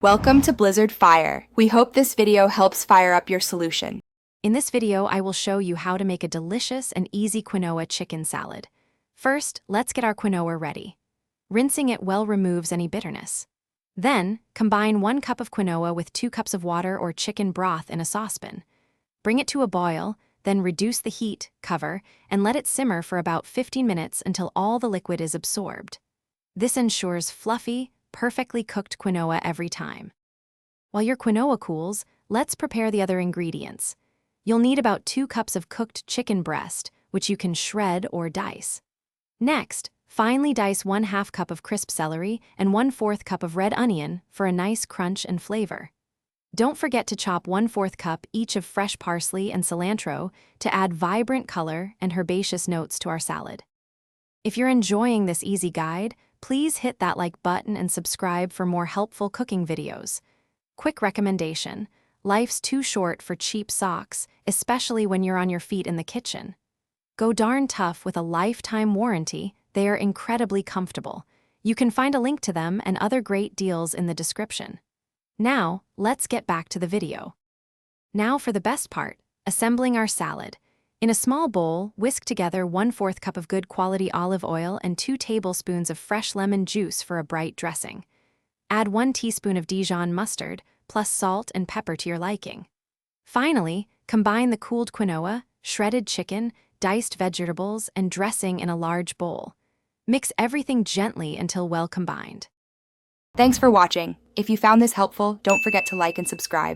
Welcome to Blizzard Fire. We hope this video helps fire up your solution. In this video, I will show you how to make a delicious and easy quinoa chicken salad. First, let's get our quinoa ready. Rinsing it well removes any bitterness. Then, combine 1 cup of quinoa with 2 cups of water or chicken broth in a saucepan. Bring it to a boil, then reduce the heat, cover, and let it simmer for about 15 minutes until all the liquid is absorbed. This ensures fluffy, perfectly cooked quinoa every time. While your quinoa cools, let's prepare the other ingredients. You'll need about 2 cups of cooked chicken breast, which you can shred or dice. Next, finely dice 1/2 cup of crisp celery and 1/4 cup of red onion for a nice crunch and flavor. Don't forget to chop 1/4 cup each of fresh parsley and cilantro to add vibrant color and herbaceous notes to our salad. If you're enjoying this easy guide, please hit that like button and subscribe for more helpful cooking videos. Quick recommendation: life's too short for cheap socks, especially when you're on your feet in the kitchen. Go darn tough with a lifetime warranty. They are incredibly comfortable. You can find a link to them and other great deals in the description. Now, let's get back to the video. Now for the best part, assembling our salad. In a small bowl, whisk together 1/4 cup of good quality olive oil and 2 tablespoons of fresh lemon juice for a bright dressing. Add 1 teaspoon of Dijon mustard, plus salt and pepper to your liking. Finally, combine the cooled quinoa, shredded chicken, diced vegetables, and dressing in a large bowl. Mix everything gently until well combined. Thanks for watching. If you found this helpful, don't forget to like and subscribe.